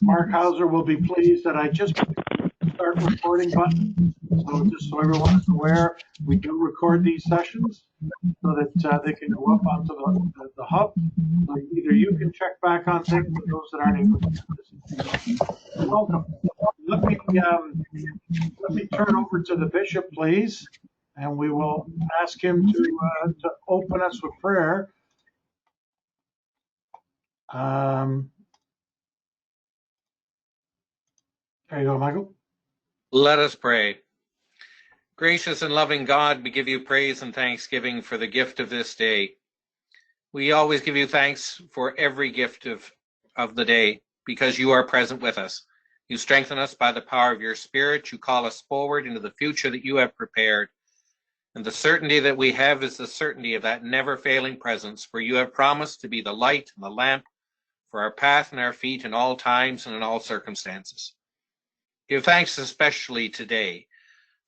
Mark Hauser will be pleased that I just put the start recording button. So just so everyone is aware, we do record these sessions so that they can go up onto the hub. So either you can check back on things for those that aren't able to participate. Welcome. Let me turn over to the bishop, please, and we will ask him to open us with prayer. There you go, Michael. Let us pray. Gracious and loving God, we give you praise and thanksgiving for the gift of this day. We always give you thanks for every gift of the day because you are present with us. You strengthen us by the power of your Spirit. You call us forward into the future that you have prepared. And the certainty that we have is the certainty of that never-failing presence, for you have promised to be the light and the lamp for our path and our feet in all times and in all circumstances. Give thanks especially today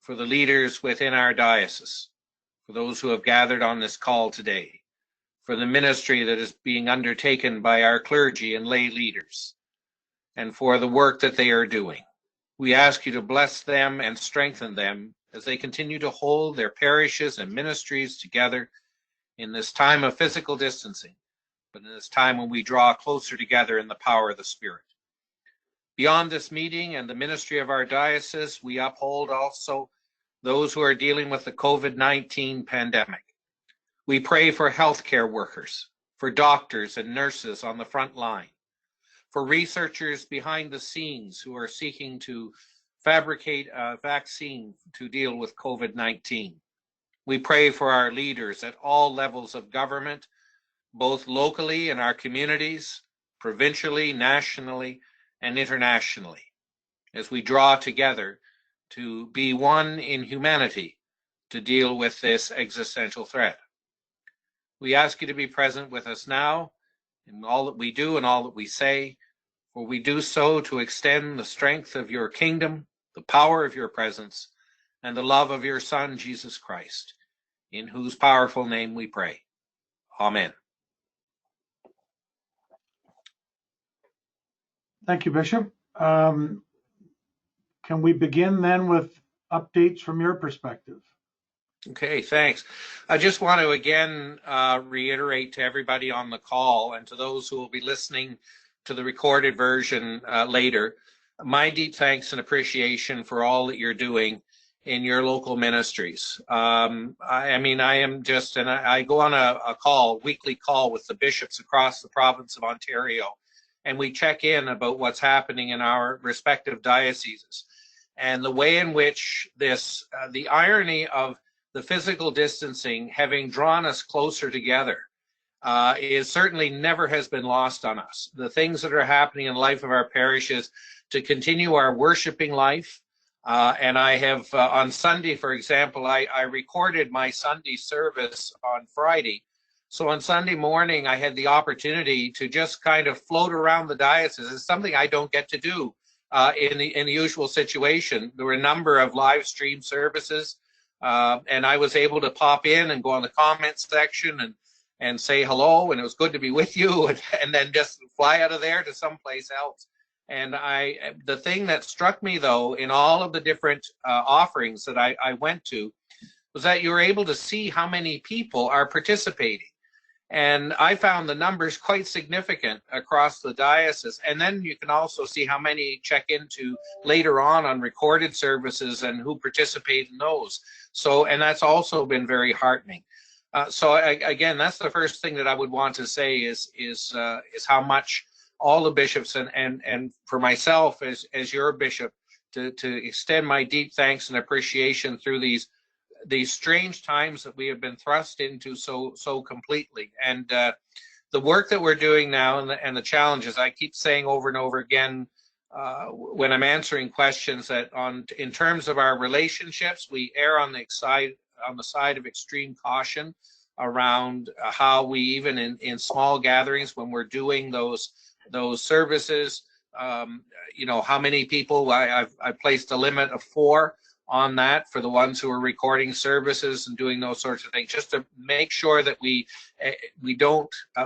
for the leaders within our diocese, for those who have gathered on this call today, for the ministry that is being undertaken by our clergy and lay leaders, and for the work that they are doing. We ask you to bless them and strengthen them as they continue to hold their parishes and ministries together in this time of physical distancing, but in this time when we draw closer together in the power of the Spirit. Beyond this meeting and the ministry of our diocese, we uphold also those who are dealing with the COVID-19 pandemic. We pray for healthcare workers, for doctors and nurses on the front line, for researchers behind the scenes who are seeking to fabricate a vaccine to deal with COVID-19. We pray for our leaders at all levels of government, both locally in our communities, provincially, nationally, and internationally, as we draw together to be one in humanity to deal with this existential threat. We ask you to be present with us now in all that we do and all that we say, for we do so to extend the strength of your kingdom, the power of your presence, and the love of your Son, Jesus Christ, in whose powerful name we pray. Amen. Thank you, Bishop. Can we begin then with updates from your perspective? Okay, thanks. I just want to again reiterate to everybody on the call and to those who will be listening to the recorded version later, my deep thanks and appreciation for all that you're doing in your local ministries. I am just, and I go on a weekly call with the bishops across the province of Ontario, and we check in about what's happening in our respective dioceses. And the way in which the irony of the physical distancing having drawn us closer together is certainly never has been lost on us. The things that are happening in the life of our parishes to continue our worshiping life. And I have, on Sunday, for example, I recorded my Sunday service on Friday. So on Sunday morning, I had the opportunity to just kind of float around the diocese. It's something I don't get to do in the usual situation. There were a number of live stream services, and I was able to pop in and go on the comments section and say hello, and it was good to be with you, and then just fly out of there to someplace else. And the thing that struck me, though, in all of the different offerings that I went to, was that you were able to see how many people are participating. And I found the numbers quite significant across the diocese. And then you can also see how many check into later on recorded services and who participate in those. So, and that's also been very heartening. Again, that's the first thing that I would want to say is how much all the bishops and for myself as your bishop to extend my deep thanks and appreciation through these strange times that we have been thrust into so completely. And the work that we're doing now and the challenges, I keep saying over and over again when I'm answering questions that in terms of our relationships, we err on the side of extreme caution around how we, even in small gatherings, when we're doing those services, how many people, I placed a limit of 4. on that for the ones who are recording services and doing those sorts of things, just to make sure that we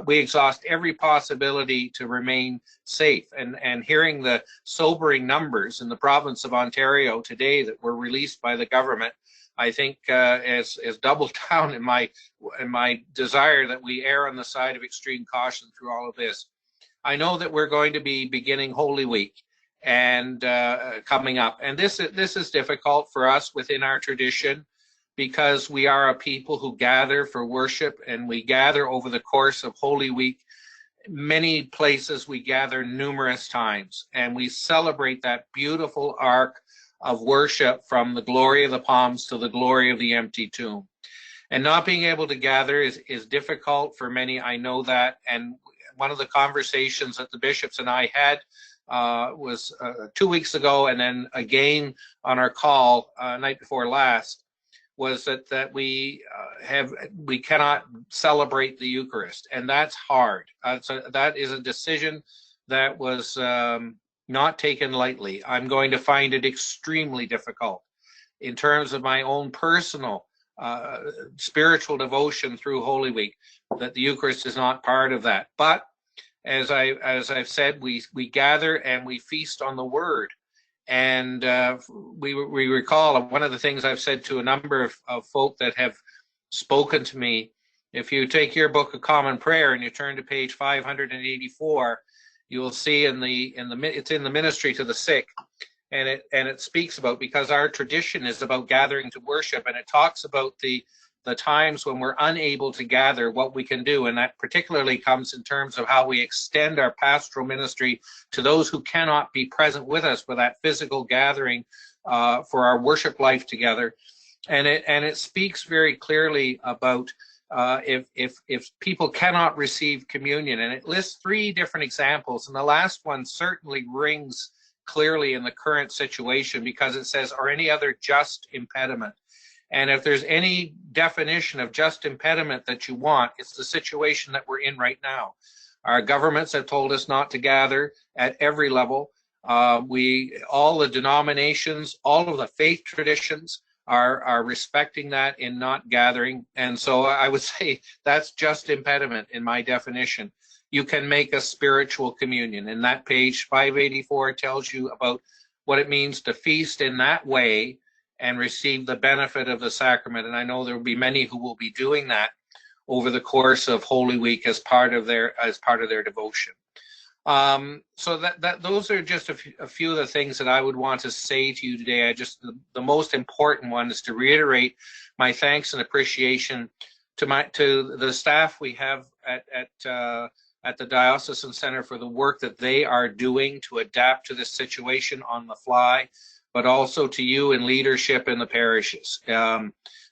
exhaust every possibility to remain safe. And hearing the sobering numbers in the province of Ontario today that were released by the government, I think has doubled down in my desire that we err on the side of extreme caution through all of this. I know that we're going to be beginning Holy Week and coming up, and this is difficult for us within our tradition, because we are a people who gather for worship, and we gather over the course of Holy Week. Many places we gather numerous times, and we celebrate that beautiful arc of worship from the glory of the palms to the glory of the empty tomb. And not being able to gather is difficult for many, I know that. And one of the conversations that the bishops and I had was 2 weeks ago, and then again on our call night before last, was that we cannot celebrate the Eucharist, and that's hard. So that is a decision that was not taken lightly. I'm going to find it extremely difficult in terms of my own personal spiritual devotion through Holy Week, that the Eucharist is not part of that. But as I've said, we gather and we feast on the Word. And we recall one of the things I've said to a number of folk that have spoken to me. If you take your Book of Common Prayer and you turn to page 584, you will see it's in the Ministry to the Sick, and it speaks about, because our tradition is about gathering to worship, and it talks about the times when we're unable to gather, what we can do, and that particularly comes in terms of how we extend our pastoral ministry to those who cannot be present with us for that physical gathering for our worship life together. And it speaks very clearly about if people cannot receive communion, and it lists 3 different examples, and the last one certainly rings clearly in the current situation, because it says, or any other just impediment. And if there's any definition of just impediment that you want, it's the situation that we're in right now. Our governments have told us not to gather at every level. All the denominations, all of the faith traditions are respecting that in not gathering. And so I would say that's just impediment in my definition. You can make a spiritual communion. And that page 584 tells you about what it means to feast in that way and receive the benefit of the sacrament. And I know there will be many who will be doing that over the course of Holy Week as part of their devotion. So those are just a few of the things that I would want to say to you today. The most important one is to reiterate my thanks and appreciation to the staff we have at the Diocesan Center for the work that they are doing to adapt to this situation on the fly, but also to you in leadership in the parishes.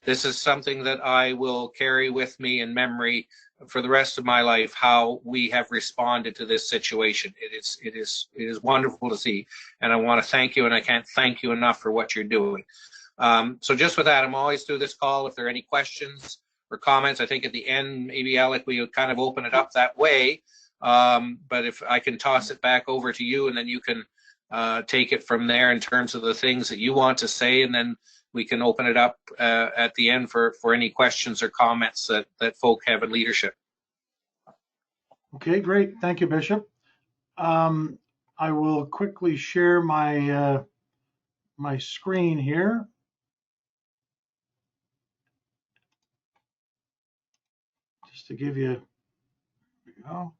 This is something that I will carry with me in memory for the rest of my life, how we have responded to this situation. It is wonderful to see, and I want to thank you, and I can't thank you enough for what you're doing. So just with that, I'm always through this call. If there are any questions or comments, I think at the end, maybe Alec, we would kind of open it up that way. But if I can toss it back over to you, and then you can take it from there in terms of the things that you want to say, and then we can open it up at the end for any questions or comments that folk have in leadership. Okay, great. Thank you, Bishop. I will quickly share my my screen here. Just to give you, there we go.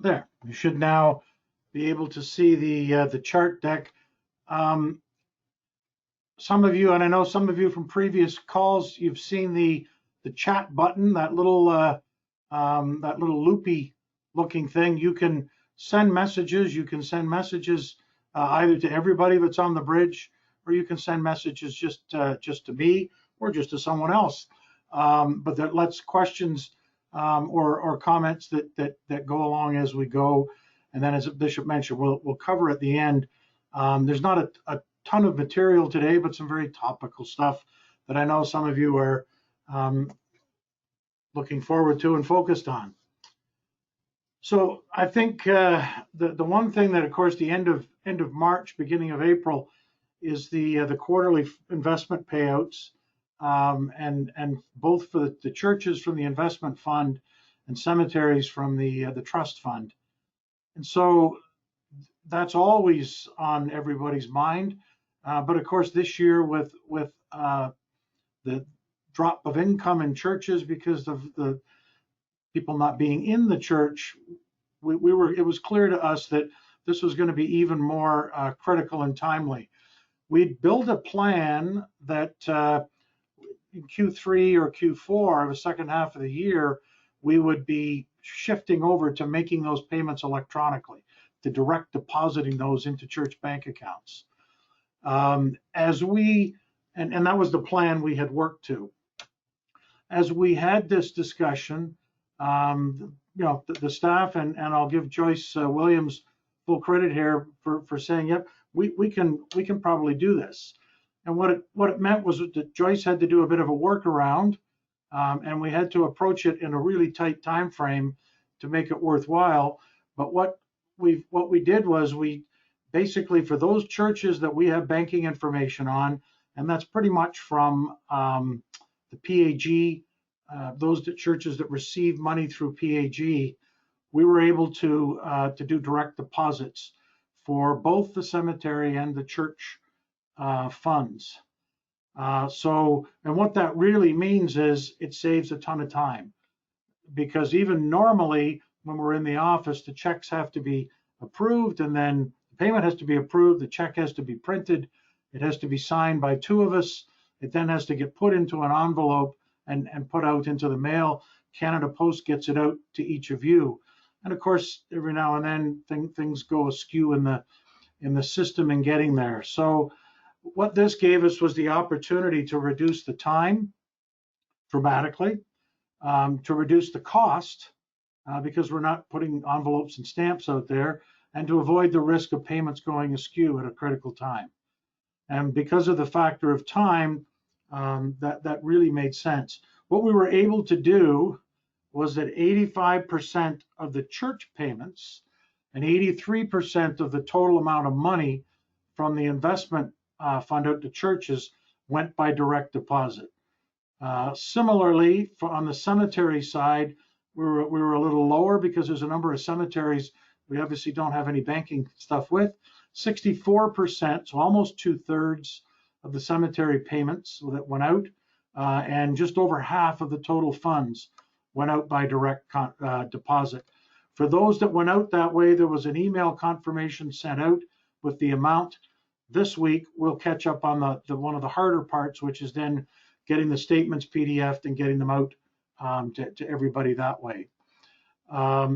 There, you should now be able to see the chart deck. Some of you, and I know some of you from previous calls, you've seen the chat button, that little loopy looking thing. You can send messages. You can send messages either to everybody that's on the bridge, or you can send messages just to me or just to someone else. But that lets questions or comments that go along as we go. And then, as Bishop mentioned, we'll cover at the end. There's not a ton of material today, but some very topical stuff that I know some of you are looking forward to and focused on. So I think the one thing that, of course, the end of March, beginning of April, is the quarterly investment payouts, and both for the churches from the investment fund and cemeteries from the trust fund. And so that's always on everybody's mind. But of course, this year with the drop of income in churches because of the people not being in the church, it was clear to us that this was going to be even more critical and timely. We'd built a plan that in Q3 or Q4 of the second half of the year, we would be shifting over to making those payments electronically, to direct depositing those into church bank accounts. And that was the plan we had worked to. As we had this discussion, the staff, and I'll give Joyce Williams full credit here for saying, yep, we can probably do this. And what it meant was that Joyce had to do a bit of a workaround, and we had to approach it in a really tight time frame to make it worthwhile. But what we did was, we basically, for those churches that we have banking information on, and that's pretty much from the PAG, those churches that receive money through PAG, we were able to do direct deposits for both the cemetery and the church funds. And what that really means is it saves a ton of time, because even normally when we're in the office, the checks have to be approved, and then the payment has to be approved, the check has to be printed, it has to be signed by two of us, it then has to get put into an envelope and put out into the mail. Canada Post gets it out to each of you. And of course, every now and then things go askew in the system in getting there. So what this gave us was the opportunity to reduce the time dramatically, to reduce the cost, because we're not putting envelopes and stamps out there, and to avoid the risk of payments going askew at a critical time. And because of the factor of time, that really made sense. What we were able to do was that 85% of the church payments and 83% of the total amount of money from the investment fund out to churches went by direct deposit. Similarly, on the cemetery side, we were a little lower because there's a number of cemeteries we obviously don't have any banking stuff with. 64%, so almost 2/3 of the cemetery payments that went out, and just over half of the total funds went out by direct deposit. For those that went out that way, there was an email confirmation sent out with the amount. This week, we'll catch up on the one of the harder parts, which is then getting the statements PDF'd and getting them out to everybody that way.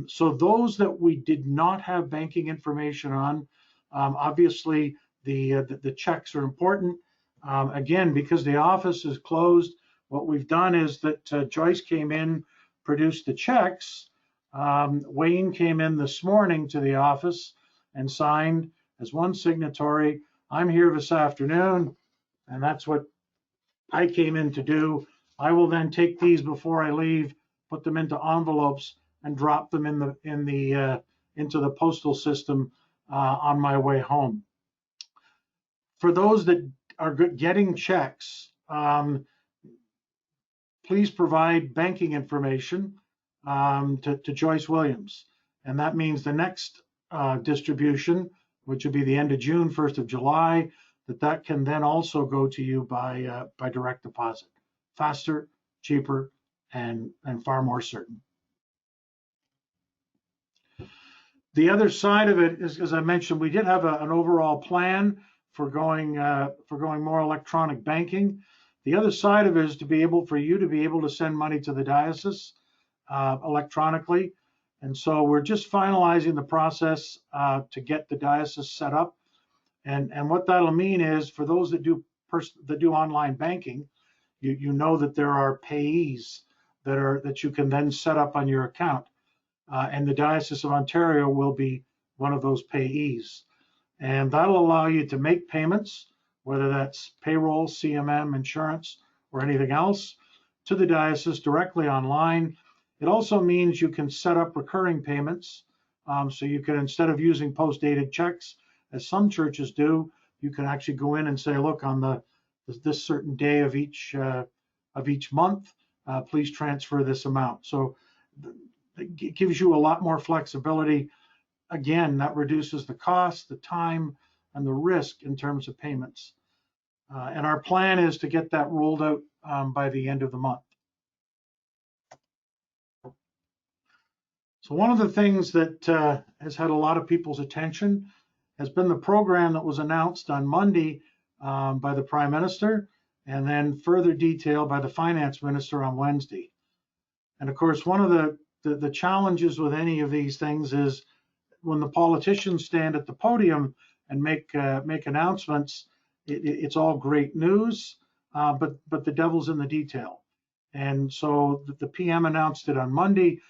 So those that we did not have banking information on, obviously the checks are important. Again, because the office is closed, what we've done is that Joyce came in, produced the checks. Wayne came in this morning to the office and signed as one signatory. I'm here this afternoon, and that's what I came in to do. I will then take these before I leave, put them into envelopes, and drop them into the postal system on my way home. For those that are getting checks, please provide banking information to Joyce Williams. And that means the next distribution, which will be the end of June, 1st of July, that can then also go to you by direct deposit. Faster, cheaper, and far more certain. The other side of it is, as I mentioned, we did have an overall plan for going more electronic banking. The other side of it is for you to be able to send money to the diocese electronically. And so we're just finalizing the process to get the diocese set up. And what that'll mean is, for those that do online banking, you know that there are payees that you can then set up on your account. And the Diocese of Ontario will be one of those payees. And that'll allow you to make payments, whether that's payroll, CMM, insurance, or anything else, to the diocese directly online. It also means you can set up recurring payments. So you can, instead of using post-dated checks, as some churches do, you can actually go in and say, look, on this certain day of each month, please transfer this amount. So it gives you a lot more flexibility. Again, that reduces the cost, the time, and the risk in terms of payments. And our plan is to get that rolled out by the end of the month. So one of the things that has had a lot of people's attention has been the program that was announced on Monday by the Prime Minister, and then further detailed by the Finance Minister on Wednesday. And of course, one of the challenges with any of these things is when the politicians stand at the podium and make announcements, it's all great news, but the devil's in the detail. And so the PM announced it on Monday.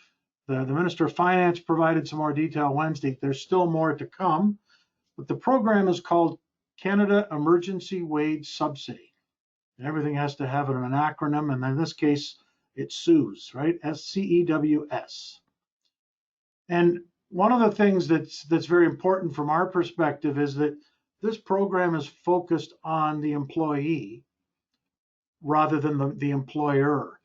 The Minister of Finance provided some more detail Wednesday. There's still more to come, but the program is called Canada Emergency Wage Subsidy. And everything has to have an acronym, and in this case, it's CEWS, right? SCEWS. And one of the things that's very important from our perspective is that this program is focused on the employee rather than the employer.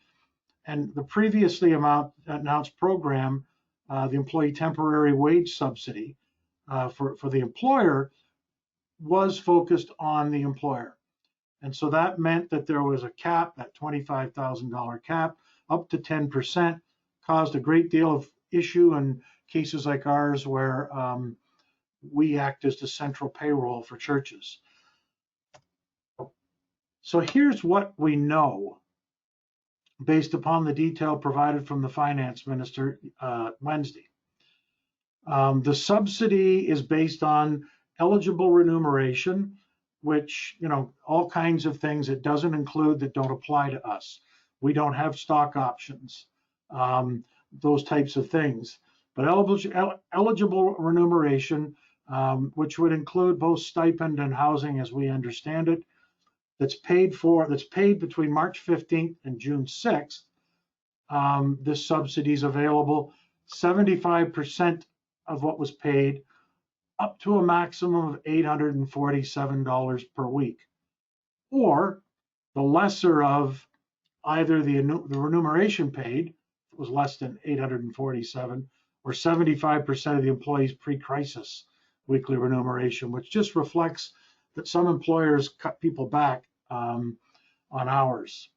And the previously announced program, the Employee Temporary Wage Subsidy for the employer, was focused on the employer. And so that meant that there was a cap, that $25,000 cap, up to 10%, caused a great deal of issue in cases like ours where we act as the central payroll for churches. So here's what we know based upon the detail provided from the Finance Minister Wednesday. The subsidy is based on eligible remuneration, which, all kinds of things it doesn't include that don't apply to us. We don't have stock options, those types of things. But eligible remuneration, which would include both stipend and housing as we understand it, that's paid between March 15th and June 6th. This subsidy is available 75% of what was paid, up to a maximum of $847 per week, or the lesser of either the remuneration paid was less than $847, or 75% of the employee's pre-crisis weekly remuneration, which just reflects that some employers cut people back on hours.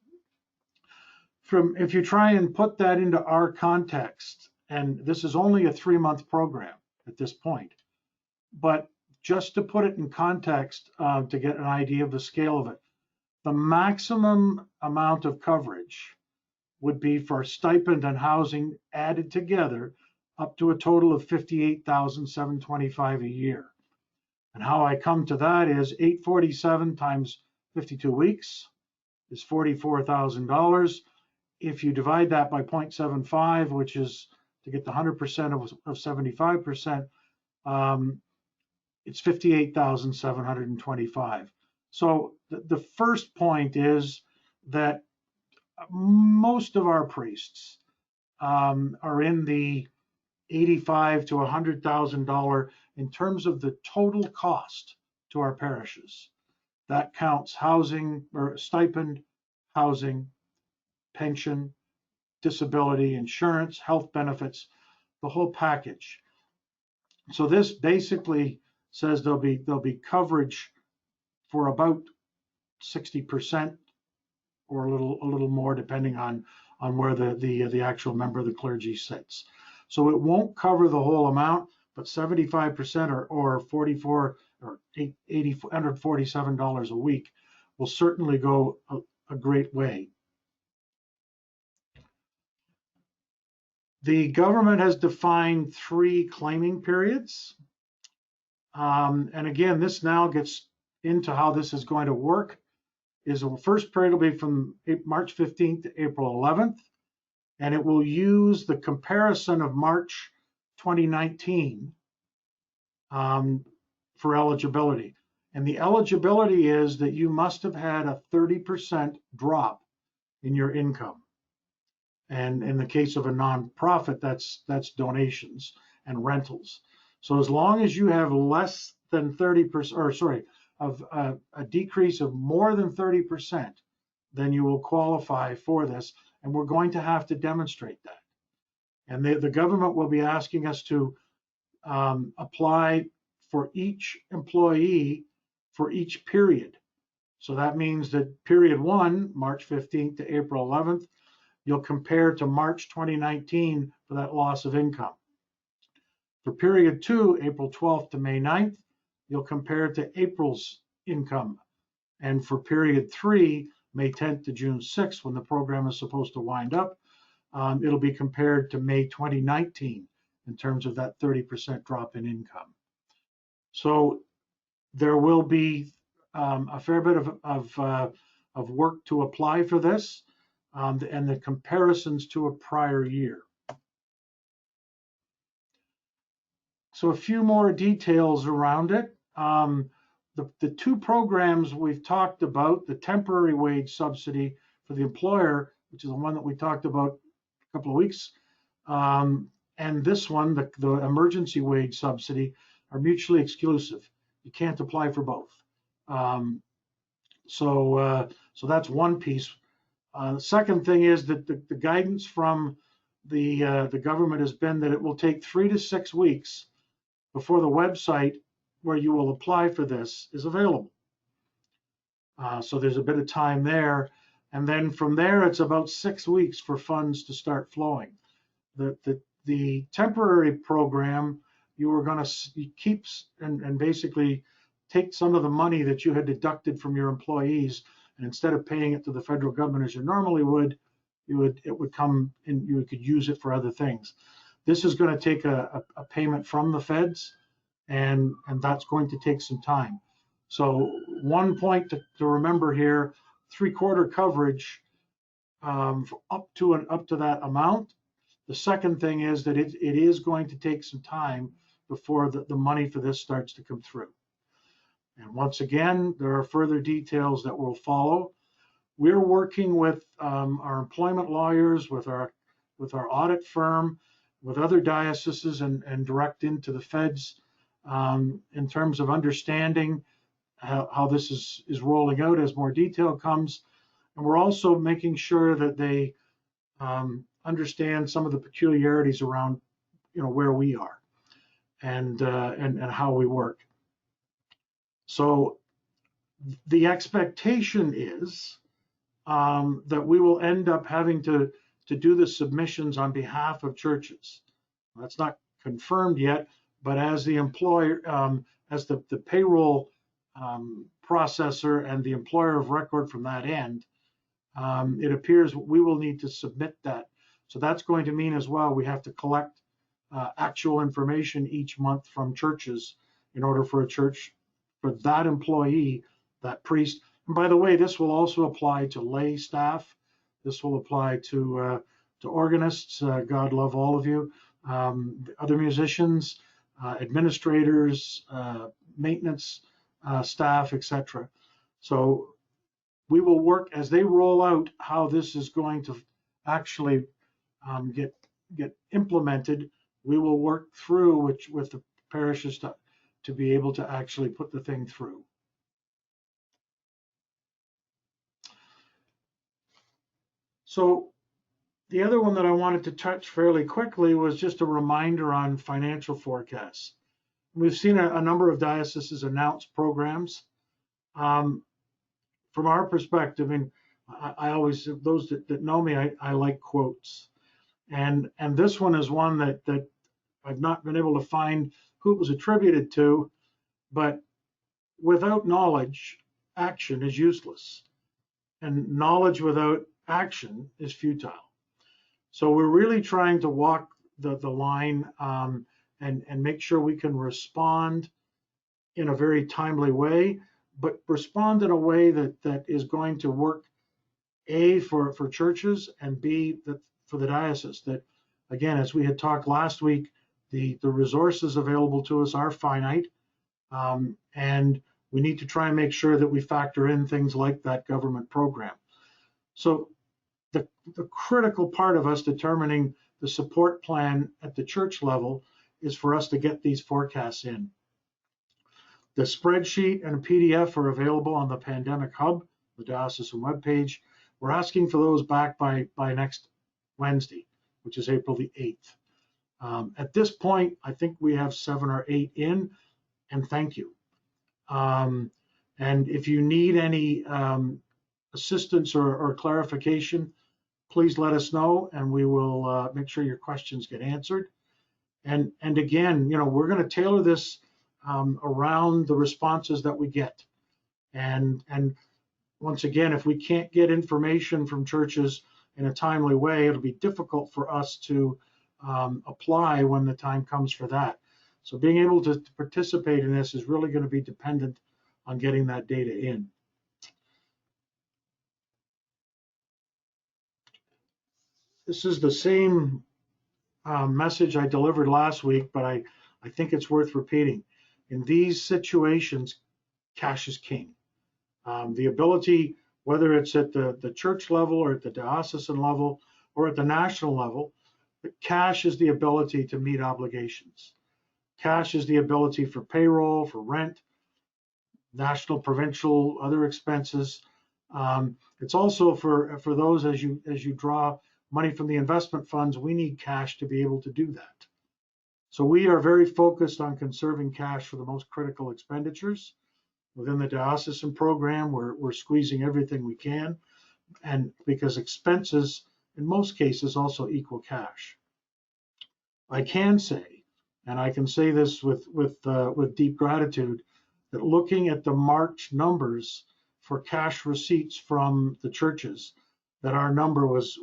If you try and put that into our context, and this is only a 3-month program at this point, but just to put it in context, to get an idea of the scale of it, the maximum amount of coverage would be for stipend and housing added together up to a total of $58,725 a year. And how I come to that is 847 times 52 weeks is $44,000. If you divide that by 0.75, which is to get the 100% of 75%, it's 58,725. So the first point is that most of our priests are in the $85,000 to $100,000 in terms of the total cost to our parishes. That counts housing or stipend, housing, pension, disability insurance, health benefits, the whole package. So this basically says there'll be coverage for about 60% or a little more, depending on where the actual member of the clergy sits. So it won't cover the whole amount, but 75% or $847 a week will certainly go a great way. The government has defined 3 claiming periods. And again, this now gets into how this is going to work. The first period will be from March 15th to April 11th, and it will use the comparison of March 2019 for eligibility. And the eligibility is that you must have had a 30% drop in your income. And in the case of a nonprofit, that's donations and rentals. So as long as you have less than 30%, or sorry, of a decrease of more than 30%, then you will qualify for this. And we're going to have to demonstrate that. And the government will be asking us to apply for each employee for each period. So that means that period 1, March 15th to April 11th, you'll compare to March 2019 for that loss of income. For period 2, April 12th to May 9th, you'll compare to April's income. And for period 3, May 10th to June 6th, when the program is supposed to wind up, it'll be compared to May 2019 in terms of that 30% drop in income. So there will be a fair bit of work to apply for this, and the comparisons to a prior year. So a few more details around it. The two programs we've talked about, the temporary wage subsidy for the employer, which is the one that we talked about a couple of weeks, and this one, the emergency wage subsidy, are mutually exclusive. You can't apply for both. So that's one piece. The second thing is that the guidance from the government has been that it will take 3 to 6 weeks before the website where you will apply for this is available. So there's a bit of time there. And then from there, it's about 6 weeks for funds to start flowing. The temporary program, you were going to keep and basically take some of the money that you had deducted from your employees, and instead of paying it to the federal government as you normally would, it would come and you could use it for other things. This is going to take a payment from the feds, and that's going to take some time. So one point to remember here: 3/4 coverage up to that amount. The second thing is that it is going to take some time before the money for this starts to come through. And once again, there are further details that will follow. We're working with our employment lawyers, with our audit firm, with other dioceses, and direct into the feds in terms of understanding how this is rolling out as more detail comes. And we're also making sure that they understand some of the peculiarities around, where we are and how we work. So the expectation is that we will end up having to do the submissions on behalf of churches. That's not confirmed yet, but as the employer, as the payroll processor and the employer of record from that end, it appears we will need to submit that. So that's going to mean as well we have to collect actual information each month from churches in order for a church, for that employee, that priest. And by the way, this will also apply to lay staff. This will apply to organists. God love all of you. Other musicians, administrators, maintenance staff, etc. So we will work as they roll out how this is going to actually get implemented. We will work through with the parishes to be able to actually put the thing through. So the other one that I wanted to touch fairly quickly was just a reminder on financial forecasts. We've seen a number of dioceses announce programs. From our perspective, and I always, those that know me, I like quotes. And this one is one that I've not been able to find who it was attributed to, but without knowledge, action is useless. And knowledge without action is futile. So we're really trying to walk the line and make sure we can respond in a very timely way, but respond in a way that is going to work, A, for churches, and B, for the diocese. That, again, as we had talked last week, the resources available to us are finite, and we need to try and make sure that we factor in things like that government program. So the critical part of us determining the support plan at the church level is for us to get these forecasts in. The spreadsheet and a PDF are available on the Pandemic Hub, the diocesan webpage. We're asking for those back by next Wednesday, which is April the 8th. At this point, I think we have 7 or 8 in, and thank you. And if you need any assistance or clarification, please let us know, and we will make sure your questions get answered. And again, we're going to tailor this around the responses that we get. And once again, if we can't get information from churches in a timely way, it'll be difficult for us to apply when the time comes for that. So being able to participate in this is really going to be dependent on getting that data in. This is the same message I delivered last week, but I think it's worth repeating. In these situations, cash is king. The ability, whether it's at the church level or at the diocesan level or at the national level, cash is the ability to meet obligations. Cash is the ability for payroll, for rent, national, provincial, other expenses. It's also for those as you draw money from the investment funds, we need cash to be able to do that. So we are very focused on conserving cash for the most critical expenditures. Within the diocesan program, we're squeezing everything we can, and because expenses in most cases also equal cash. I can say, and I can say this with deep gratitude, that looking at the March numbers for cash receipts from the churches, that our number was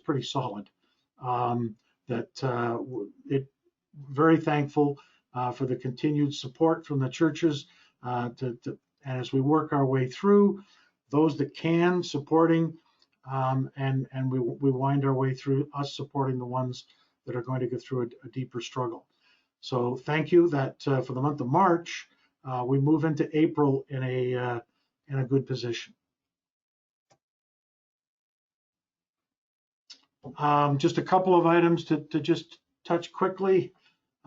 pretty solid. Very thankful for the continued support from the churches. And as we work our way through, those that can supporting, and we wind our way through us supporting the ones that are going to go through a deeper struggle. So thank you. That for the month of March, we move into April in a good position. Just a couple of items to just touch quickly.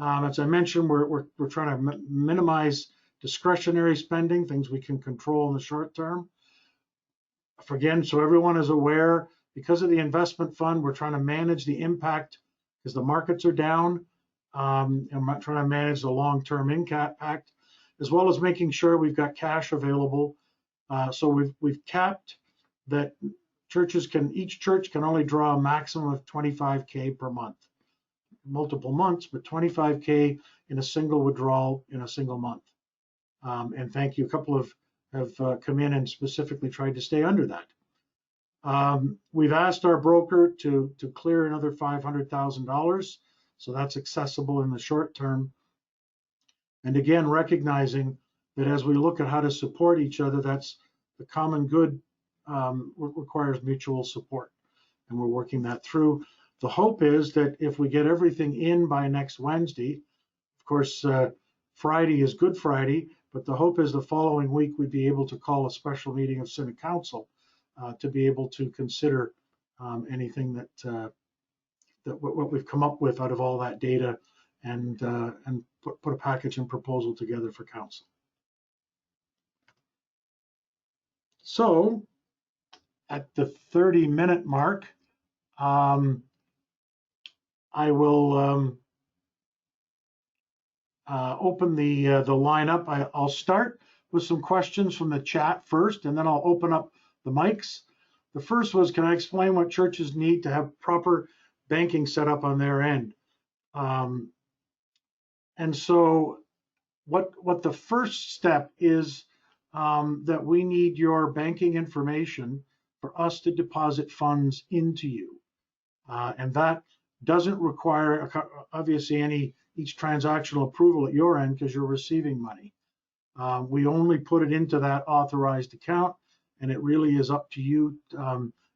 As I mentioned, we're trying to minimize discretionary spending, things we can control in the short term. Again, so everyone is aware, because of the investment fund, we're trying to manage the impact because the markets are down, and we're trying to manage the long-term impact, as well as making sure we've got cash available. So we've capped that each church can only draw a maximum of $25K per month. Multiple months, but $25K in a single withdrawal in a single month. And thank you. A couple have come in and specifically tried to stay under that. We've asked our broker to clear another $500,000, so that's accessible in the short term. And again, recognizing that as we look at how to support each other, that's the common good requires mutual support, and we're working that through. The hope is that if we get everything in by next Wednesday, of course, Friday is Good Friday, but the hope is the following week we'd be able to call a special meeting of Synod Council to be able to consider anything that what we've come up with out of all that data, and put a package and proposal together for council. So at the 30-minute mark, I will open the line up. I'll start with some questions from the chat first, and then I'll open up the mics. The first was, can I explain what churches need to have proper banking set up on their end? And so what the first step is, that we need your banking information for us to deposit funds into you. And that doesn't require, obviously, each transactional approval at your end because you're receiving money. We only put it into that authorized account, and it really is up to you,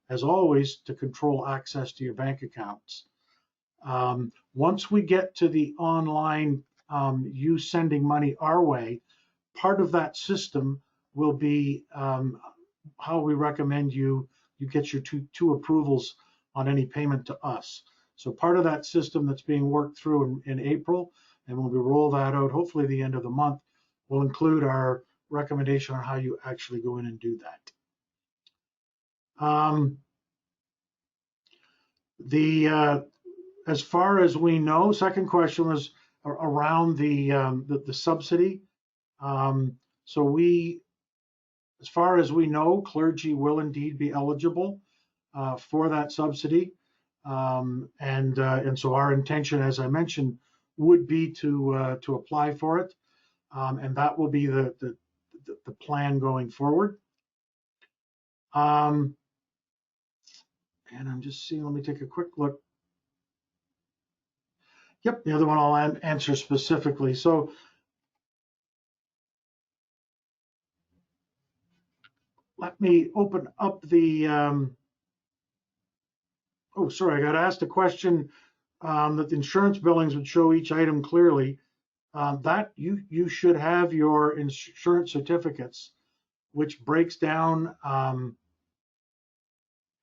as always, to control access to your bank accounts. Once we get to the online, you sending money our way, part of that system will be how we recommend you get your two approvals on any payment to us. So part of that system that's being worked through in April, and when we roll that out, hopefully the end of the month, will include our recommendation on how you actually go in and do that. As far as we know, second question was around the subsidy. So as far as we know, clergy will indeed be eligible for that subsidy. And so our intention, as I mentioned, would be to apply for it. And that will be the plan going forward. And I'm just seeing, let me take a quick look. Yep, the other one I'll answer specifically. So let me open up the, oh, sorry, I got asked a question that the insurance billings would show each item clearly. That you should have your insurance certificates, which breaks down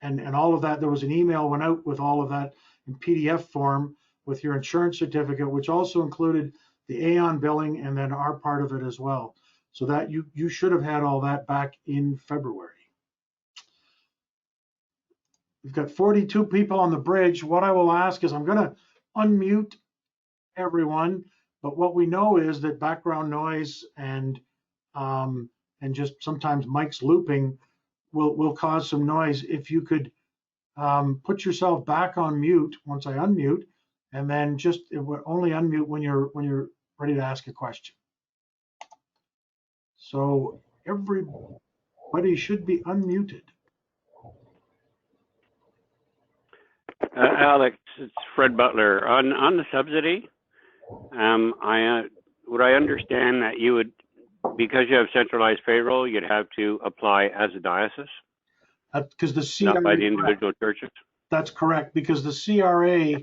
and all of that. There was an email went out with all of that in PDF form with your insurance certificate, which also included the Aon billing and then our part of it as well. So that you should have had all that back in February. We've got 42 people on the bridge. What I will ask is I'm going to unmute everyone, but what we know is that background noise and just sometimes mics looping will cause some noise. If you could put yourself back on mute once I unmute, and then just it will only unmute when you're ready to ask a question. So everybody should be unmuted. Alex, it's Fred Butler. On the subsidy, would I understand that you would, because you have centralized payroll, you'd have to apply as a diocese? Because the CRA, not by the individual churches? That's correct, because the CRA,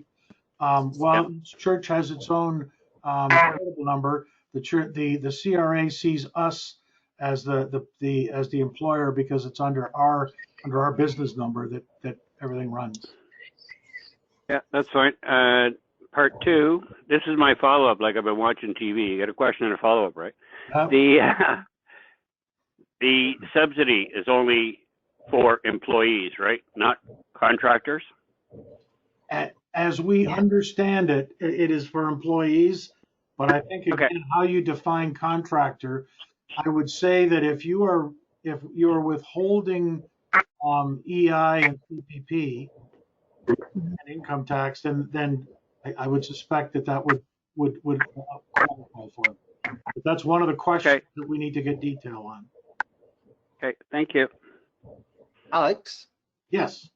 while each church has its own charitable number, the CRA sees us as the employer because it's under our business number that everything runs. Yeah, that's fine. Part two, this is my follow-up, like I've been watching TV. You got a question and a follow-up, right? The subsidy is only for employees, right? Not contractors? As we understand it, it is for employees, but I think again, how you define contractor, I would say that if you are withholding EI and CPP and income tax, then I would suspect that would qualify for it. But that's one of the questions that we need to get detail on. Okay, thank you. Alex? Yes.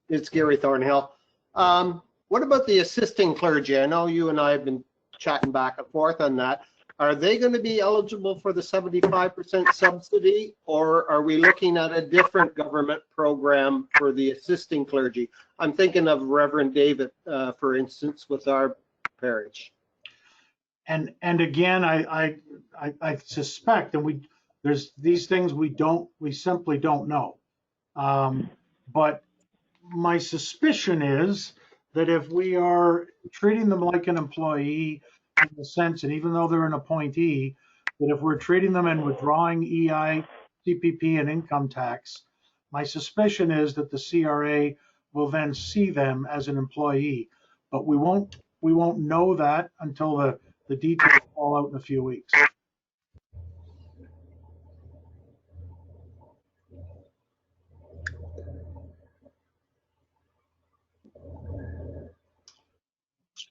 It's Gary Thornhill. What about the assisting clergy? I know you and I have been chatting back and forth on that. Are they going to be eligible for the 75% subsidy, or are we looking at a different government program for the assisting clergy? I'm thinking of Reverend David, for instance, with our parish. And again, I suspect, and there's these things we simply don't know. But my suspicion is that if we are treating them like an employee in the sense, and even though they're an appointee, that if we're treating them and withdrawing EI, CPP, and income tax, my suspicion is that the CRA will then see them as an employee. But we won't know that until the details fall out in a few weeks.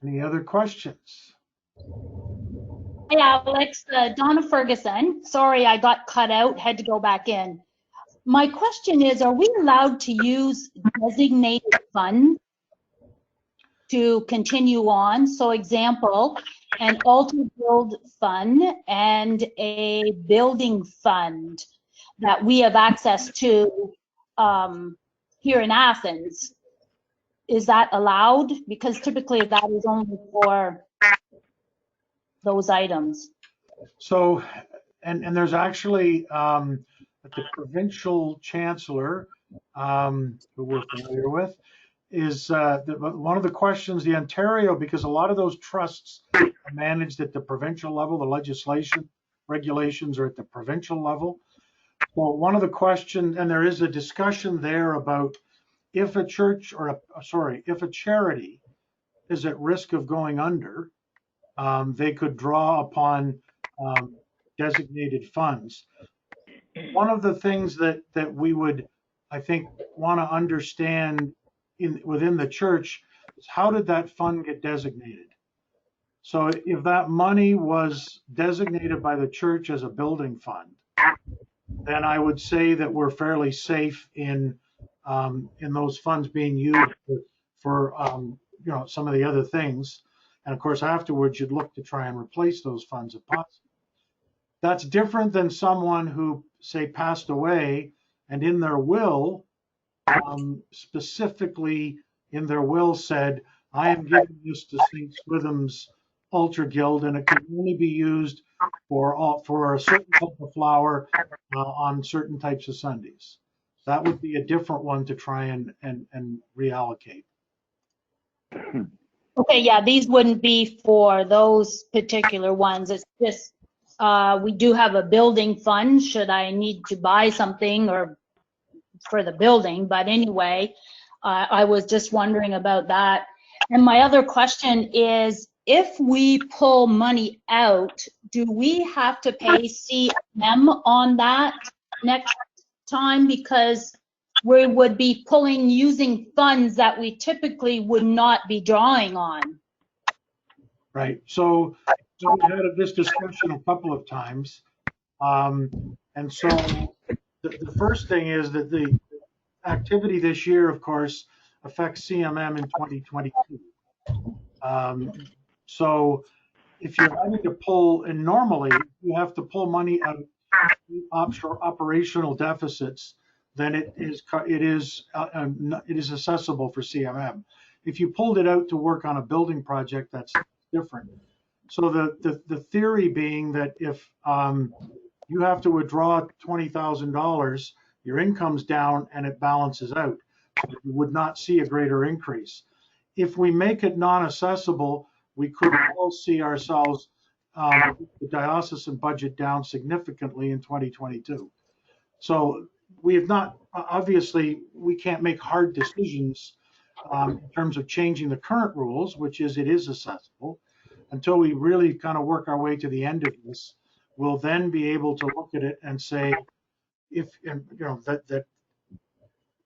Any other questions? Hey, Alex, Donna Ferguson. Sorry, I got cut out, had to go back in. My question is, are we allowed to use designated funds to continue on? So example, an altar build fund and a building fund that we have access to here in Athens. Is that allowed? Because typically that is only for those items. So, and there's actually the provincial chancellor, who we're familiar with, one of the questions, the Ontario, because a lot of those trusts are managed at the provincial level, the legislation regulations are at the provincial level. Well, one of the questions, and there is a discussion there about if a church or if a charity is at risk of going under, they could draw upon designated funds. One of the things that we would, I think, want to understand within the church is how did that fund get designated? So if that money was designated by the church as a building fund, then I would say that we're fairly safe in those funds being used for some of the other things. And of course, afterwards, you'd look to try and replace those funds if possible. That's different than someone who, say, passed away and in their will, specifically in their will said, I am giving this to St. Swithin's Altar Guild, and it can only be used for a certain type of flower on certain types of Sundays. That would be a different one to try and reallocate. Okay, yeah, these wouldn't be for those particular ones. It's just, we do have a building fund should I need to buy something or for the building. But anyway, I was just wondering about that. And my other question is, if we pull money out, do we have to pay CMM on that next time? Because we would be pulling using funds that we typically would not be drawing on. Right. So we've had this discussion a couple of times. And so the first thing is that the activity this year, of course, affects CMM in 2022. So if you're having to pull, and normally you have to pull money out of operational deficits, then it is accessible for CMM. If you pulled it out to work on a building project, that's different. So the theory being that if you have to withdraw $20,000, your income's down and it balances out. You would not see a greater increase. If we make it non-accessible, we could all see ourselves, the diocesan budget down significantly in 2022. So we have not, obviously, we can't make hard decisions in terms of changing the current rules, which is it is accessible, until we really kind of work our way to the end of this. We'll then be able to look at it and say, that it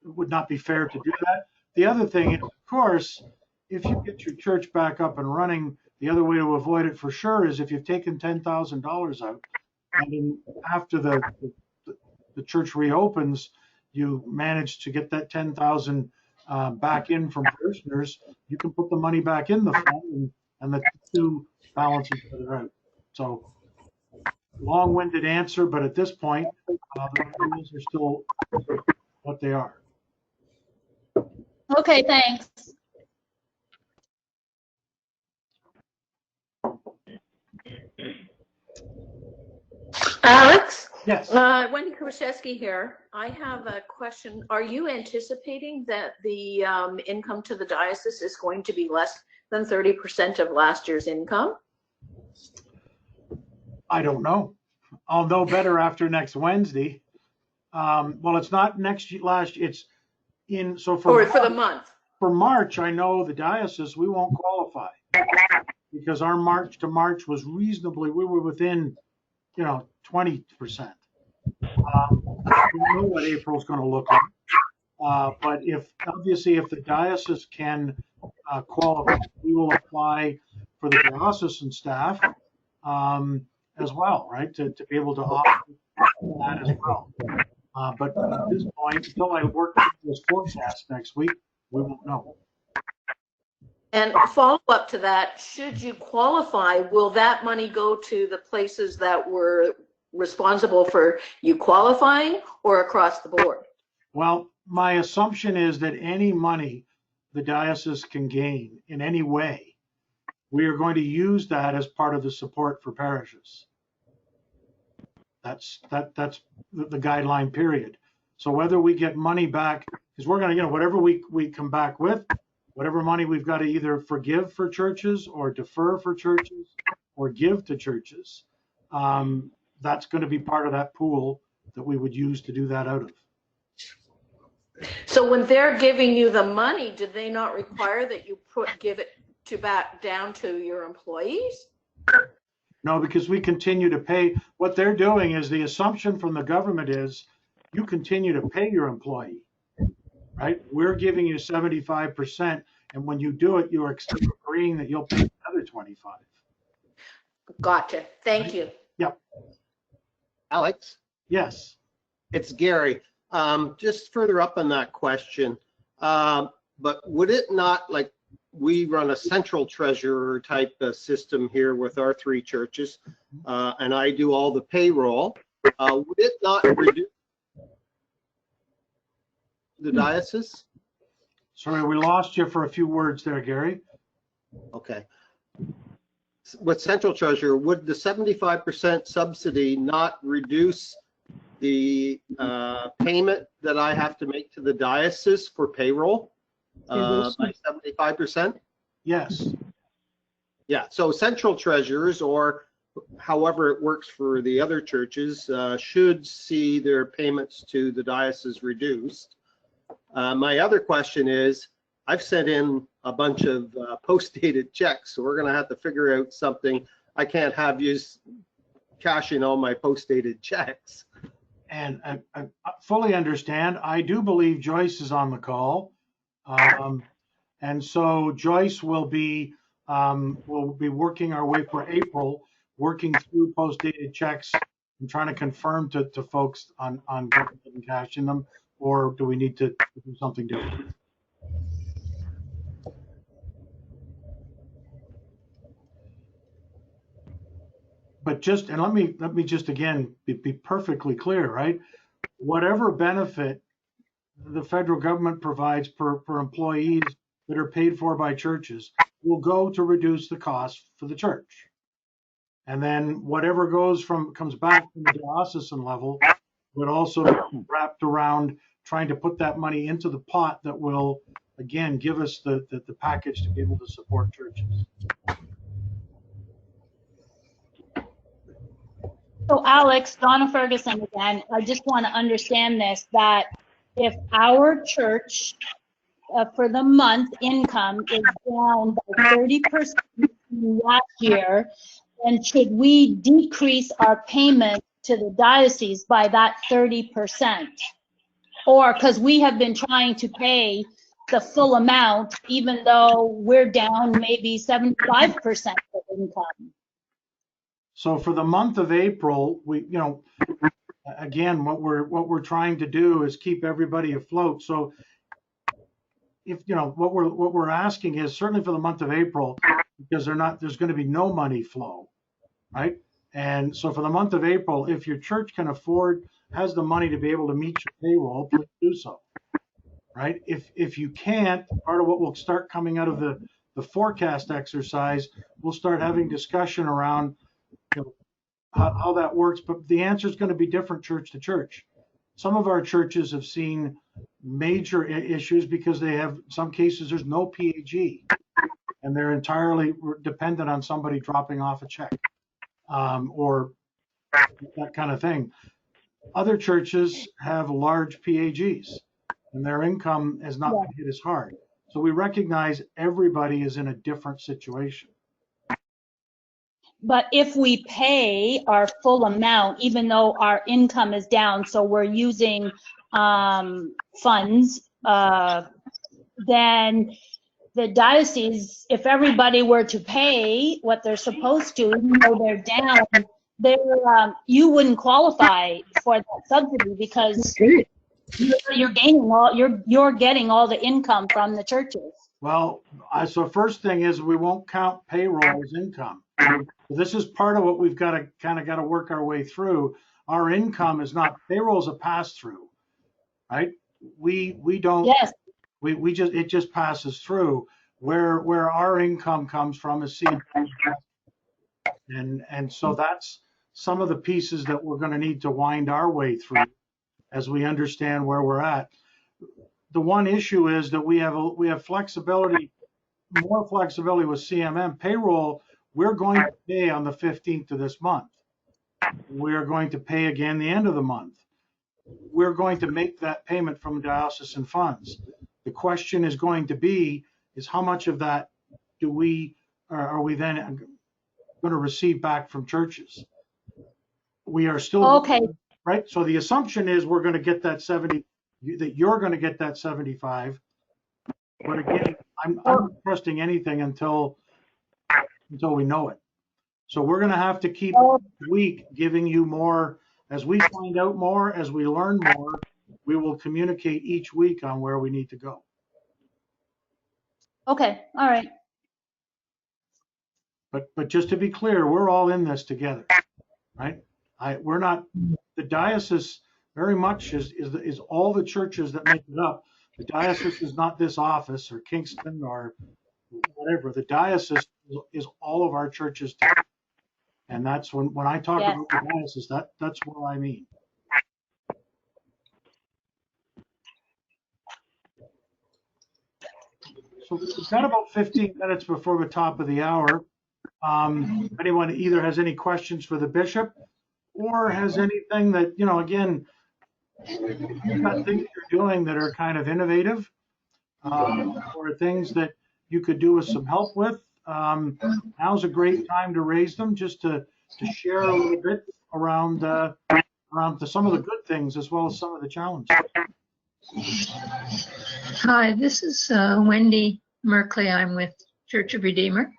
would not be fair to do that. The other thing is, of course, if you get your church back up and running, the other way to avoid it for sure is if you've taken $10,000 out, and then after the church reopens, you manage to get that 10,000 back in from parishioners, you can put the money back in the fund and the two balance each other out. So long-winded answer, but at this point, the rules are still what they are. Okay, thanks. Alex? Yes. Wendy Kraszewski here. I have a question. Are you anticipating that the income to the diocese is going to be less than 30% of last year's income? I don't know. I'll know better after next Wednesday. Well, it's not last. It's in. So for the month. For March, I know the diocese we won't qualify because our March to March was reasonably. We were within, 20%. We don't know what April's going to look like. But if the diocese can qualify, we will apply for the diocesan staff as well, right? To be able to offer that as well. But at this point, until I work this forecast next week, we won't know. And follow up to that, should you qualify, will that money go to the places that were responsible for you qualifying or across the board? Well, my assumption is that any money the diocese can gain in any way, we are going to use that as part of the support for parishes. That's the guideline period. So whether we get money back, because we're going to, whatever we come back with, whatever money we've got to either forgive for churches or defer for churches or give to churches, that's going to be part of that pool that we would use to do that out of. So when they're giving you the money, do they not require that you give it back down to your employees? No, because we continue to pay. What they're doing is, the assumption from the government is you continue to pay your employee, right? We're giving you 75%, and when you do it, you're agreeing that you'll pay another 25. Gotcha. Thank you. Yep. Alex, Yes. it's Gary. Just further up on that question, but would it not, like, we run a central treasurer type system here with our 3 churches, and I do all the payroll. Would it not reduce the diocese? Sorry, we lost you for a few words there, Gary. Okay. With central treasurer, would the 75% subsidy not reduce the payment that I have to make to the diocese for payroll by 75%? Yes. Yeah, so central treasurers, or however it works for the other churches, should see their payments to the diocese reduced. My other question is, I've sent in a bunch of post-dated checks, so we're going to have to figure out something. I can't have you cash in all my post-dated checks. And I fully understand. I do believe Joyce is on the call. And so Joyce will be working our way for April, working through post-dated checks and trying to confirm to folks on cashing them, or do we need to do something different? But let me just again be perfectly clear, right? Whatever benefit the federal government provides per employees that are paid for by churches will go to reduce the cost for the church. And then whatever comes back from the diocesan level would also be wrapped around trying to put that money into the pot that will, again, give us the package to be able to support churches. So Alex, Donna Ferguson again, I just want to understand this, that if our church for the month income is down by 30% last year, then should we decrease our payment to the diocese by that 30%? Or because we have been trying to pay the full amount, even though we're down maybe 75% of income. So for the month of April, again, what we're trying to do is keep everybody afloat. So if what we're asking is, certainly for the month of April, because there's going to be no money flow, right? And so for the month of April, if your church has the money to be able to meet your payroll, please do so, right? If you can't, part of what will start coming out of the forecast exercise, we'll start having discussion around how that works, but the answer is going to be different church to church. Some of our churches have seen major issues because they have, in some cases, there's no PAG, and they're entirely dependent on somebody dropping off a check, or that kind of thing. Other churches have large PAGs, and their income has not been hit as hard. So we recognize everybody is in a different situation. But if we pay our full amount, even though our income is down, so we're using funds, then the diocese, if everybody were to pay what they're supposed to, even though they're down, you wouldn't qualify for that subsidy because you're getting all the income from the churches. Well, so first thing is we won't count payroll as income. This is part of what we've got to work our way through. Our income is not, payroll is a pass through, right? We don't. Yes. It just passes through. Where our income comes from is seen, and so that's some of the pieces that we're going to need to wind our way through as we understand where we're at. The one issue is that we have flexibility, more flexibility with CMM payroll. We're going to pay on the 15th of this month. We're going to pay again the end of the month. We're going to make that payment from diocesan funds. The question is going to be, is how much of that are we then going to receive back from churches? We are still, Okay, right? So the assumption is we're going to get that 70, that you're going to get that 75. But again, I'm not trusting anything until we know it. So we're going to have to keep each week giving you more. As we find out more, as we learn more, we will communicate each week on where we need to go. okay, all right. But just to be clear, we're all in this together, right? We're not, the diocese very much is all the churches that make it up. The diocese is not this office or Kingston or whatever. The diocese is all of our churches together. And that's when I talk about the diocese, that's what I mean. So we've got about 15 minutes before the top of the hour. Anyone either has any questions for the bishop or has anything that, again, you've got things you're doing that are kind of innovative, or things that you could do with some help with. Now's a great time to raise them, just to share a little bit around some of the good things as well as some of the challenges. Hi, this is Wendy Merkley. I'm with Church of Redeemer.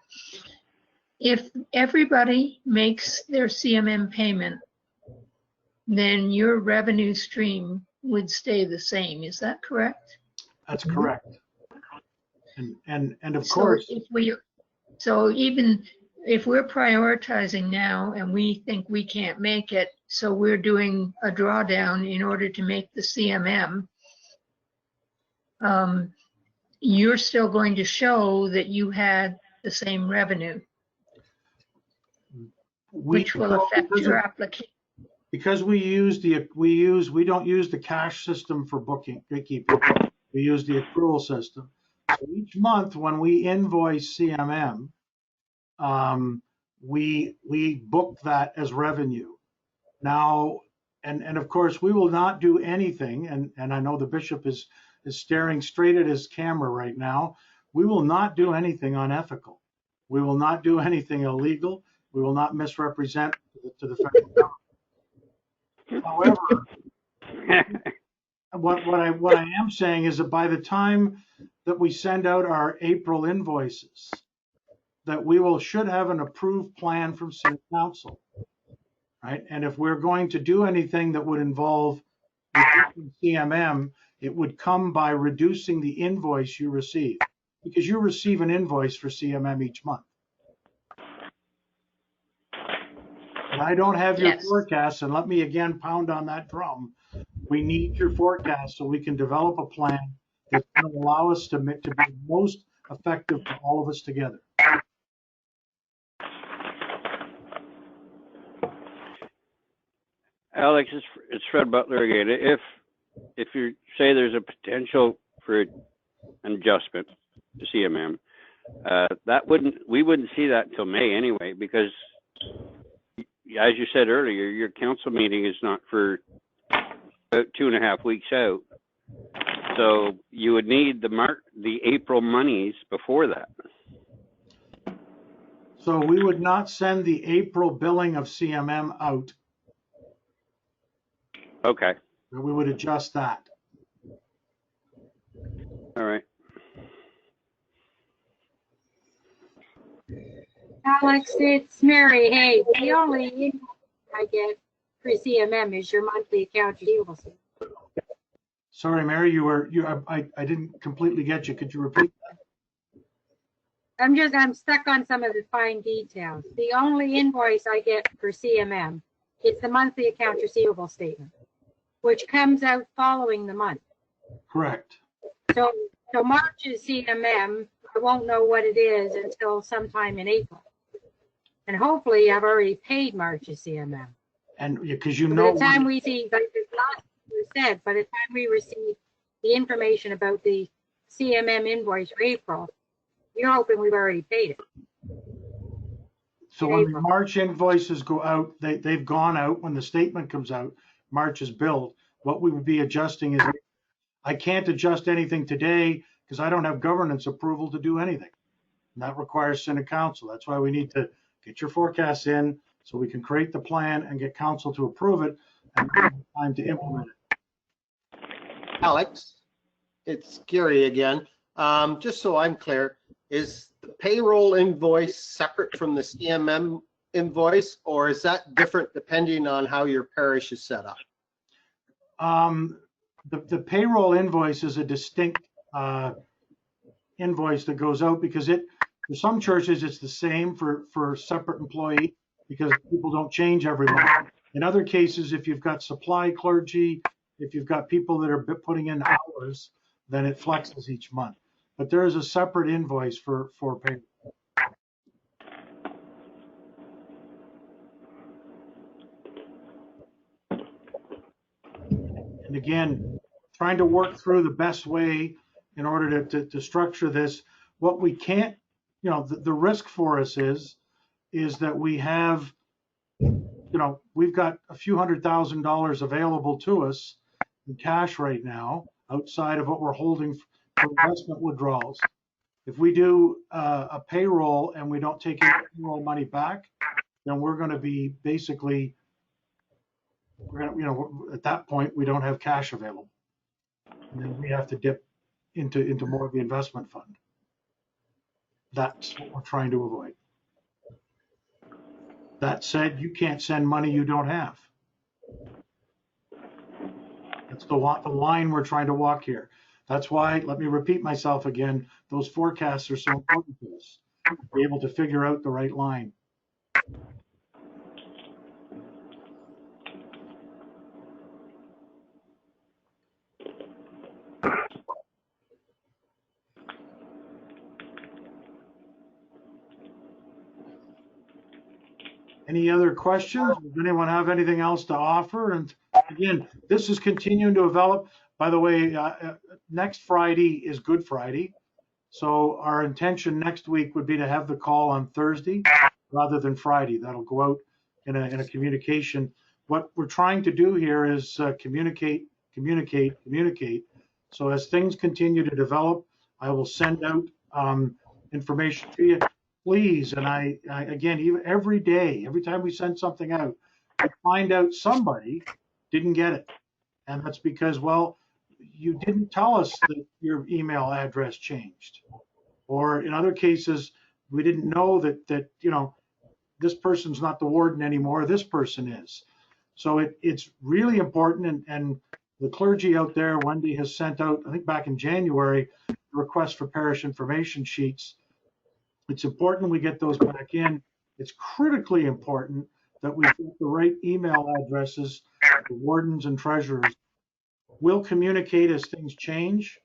If everybody makes their CMM payment, then your revenue stream would stay the same. Is that correct? That's correct. And of course. So even if we're prioritizing now and we think we can't make it, so we're doing a drawdown in order to make the CMM, you're still going to show that you had the same revenue, which will affect your application. Because we don't use the cash system for bookkeeping. We use the accrual system. So each month when we invoice CMM, we book that as revenue. Now, and of course, we will not do anything, and I know the bishop is staring straight at his camera right now. We will not do anything unethical. We will not do anything illegal. We will not misrepresent to the federal government. However, what I am saying is that by the time that we send out our April invoices, that we should have an approved plan from City Council, right? And if we're going to do anything that would involve CMM, it would come by reducing the invoice you receive, because you receive an invoice for CMM each month. And I don't have your forecast, and let me again pound on that drum. We need your forecast so we can develop a plan that's going to allow us to be most effective for all of us together. Alex, it's Fred Butler again. If you say there's a potential for an adjustment to CMM, we wouldn't see that until May anyway, because as you said earlier, your council meeting is not for about 2.5 weeks out. So you would need the April monies before that. So we would not send the April billing of CMM out. Okay. We would adjust that. All right. Alex, it's Mary. Hey, the only invoice I get for CMM is your monthly account receivable. Sorry, Mary, I didn't completely get you. Could you repeat that? I'm stuck on some of the fine details. The only invoice I get for CMM is the monthly account receivable statement, which comes out following the month. Correct. So March's CMM, I won't know what it is until sometime in April. And hopefully I've already paid March's CMM. And because by the time we see, like you said, by the time we receive the information about the CMM invoice for April, you're hoping we've already paid it. So In when the April. March invoices go out, they've gone out. When the statement comes out, March is billed. What we would be adjusting is, I can't adjust anything today because I don't have governance approval to do anything. And that requires Synod Council. That's why we need to get your forecasts in so we can create the plan and get council to approve it and time to implement it. Alex, it's Gary again. Just so I'm clear, is the payroll invoice separate from the CMM invoice, or is that different depending on how your parish is set up? The payroll invoice is a distinct invoice that goes out because for some churches it's the same for separate employee because people don't change every month. In other cases, if you've got supply clergy, if you've got people that are putting in hours, then it flexes each month. But there is a separate invoice for payroll. And again, trying to work through the best way in order to structure this. What we can't, the risk for us is that we have, we've got a few $100,000 available to us in cash right now outside of what we're holding for investment withdrawals. If we do a payroll and we don't take any payroll money back, then we're going to be basically, at that point, we don't have cash available. And then we have to dip into more of the investment fund. That's what we're trying to avoid. That said, you can't send money you don't have. That's the line we're trying to walk here. That's why, let me repeat myself again, those forecasts are so important to us, to be able to figure out the right line. Any other questions? Does anyone have anything else to offer? And again, this is continuing to develop. By the way, next Friday is Good Friday. So our intention next week would be to have the call on Thursday rather than Friday. That'll go out in a communication. What we're trying to do here is communicate. So as things continue to develop, I will send out information to you. Please, and I again, even every day, every time we send something out, I find out somebody didn't get it. And that's because, well, you didn't tell us that your email address changed. Or in other cases, we didn't know that this person's not the warden anymore, this person is. So it's really important, and the clergy out there, Wendy has sent out, I think back in January, a request for parish information sheets. It's important we get those back in. It's critically important that we get the right email addresses for wardens and treasurers. We'll communicate as things change,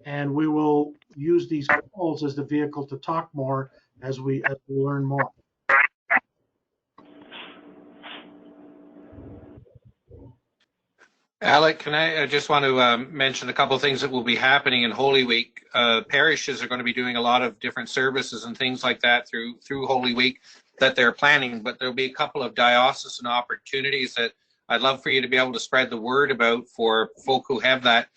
and we will use these calls as the vehicle to talk more as we learn more. Alec, I just want to mention a couple of things that will be happening in Holy Week. Parishes are going to be doing a lot of different services and things like that through Holy Week that they're planning, but there'll be a couple of diocesan opportunities that I'd love for you to be able to spread the word about for folk who have that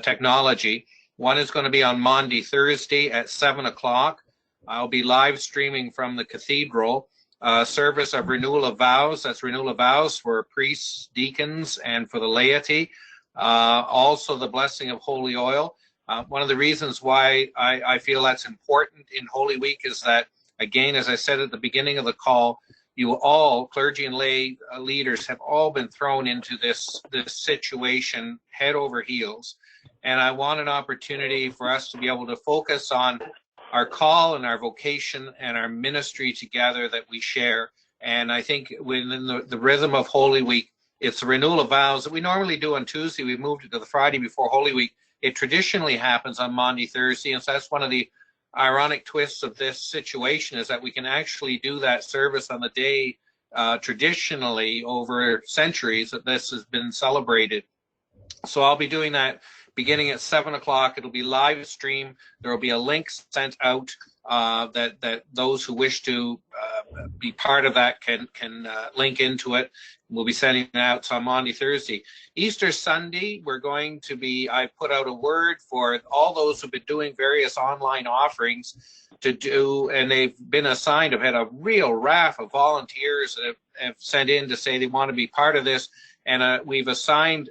technology. One is going to be on Maundy Thursday at 7 o'clock. I'll be live streaming from the cathedral. Service of renewal of vows. That's renewal of vows for priests, deacons, and for the laity. Also the blessing of holy oil. One of the reasons why I feel that's important in Holy Week is that, again, as I said at the beginning of the call, you all, clergy and lay leaders, have all been thrown into this situation head over heels. And I want an opportunity for us to be able to focus on our call and our vocation and our ministry together that we share. And I think within the rhythm of Holy Week, it's the renewal of vows that we normally do on Tuesday. We've moved it to the Friday before Holy Week. It traditionally happens on Maundy Thursday. And so that's one of the ironic twists of this situation, is that we can actually do that service on the day traditionally over centuries that this has been celebrated. So I'll be doing that beginning at 7 o'clock. It'll be live stream. There will be a link sent out that those who wish to be part of that can link into it. We'll be sending it out on Monday, Thursday. Easter Sunday, I put out a word for all those who've been doing various online offerings to do, and they've been assigned. I've had a real raft of volunteers that have sent in to say they want to be part of this, and we've assigned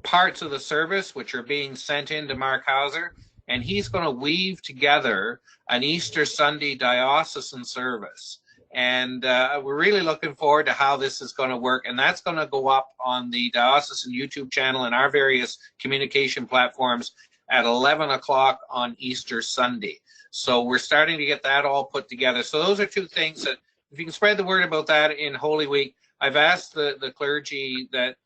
parts of the service which are being sent in to Mark Hauser, and he's going to weave together an Easter Sunday diocesan service. And we're really looking forward to how this is going to work, and that's going to go up on the diocesan YouTube channel and our various communication platforms at 11 o'clock on Easter Sunday. So we're starting to get that all put together. So those are two things that, if you can spread the word about that in Holy Week. I've asked the clergy that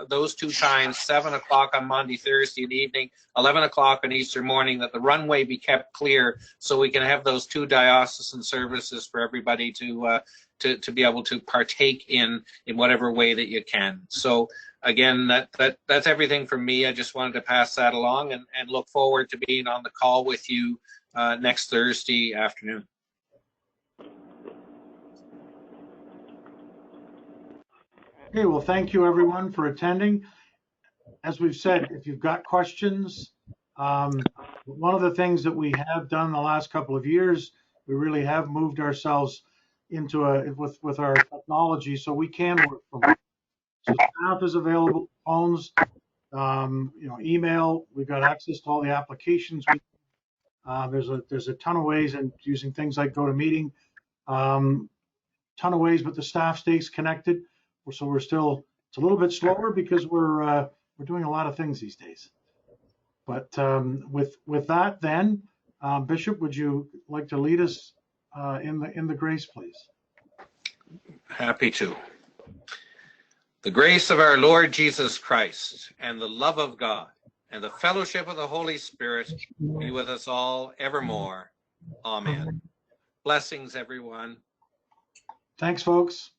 those two times, 7 o'clock on Monday, Thursday evening, 11 o'clock on Easter morning, that the runway be kept clear so we can have those two diocesan services for everybody to be able to partake in whatever way that you can. So again, that's everything from me. I just wanted to pass that along and look forward to being on the call with you next Thursday afternoon. Okay, well, thank you everyone for attending. As we've said, if you've got questions, one of the things that we have done in the last couple of years, we really have moved ourselves into with our technology so we can work from home. So staff is available, phones, email. We've got access to all the applications. There's a ton of ways, and using things like GoToMeeting, ton of ways, but the staff stays connected. So it's a little bit slower because we're doing a lot of things these days. But with that, then, Bishop, would you like to lead us in the grace, please? Happy to. The grace of our Lord Jesus Christ and the love of God and the fellowship of the Holy Spirit be with us all evermore. Amen. Blessings, everyone. Thanks, folks.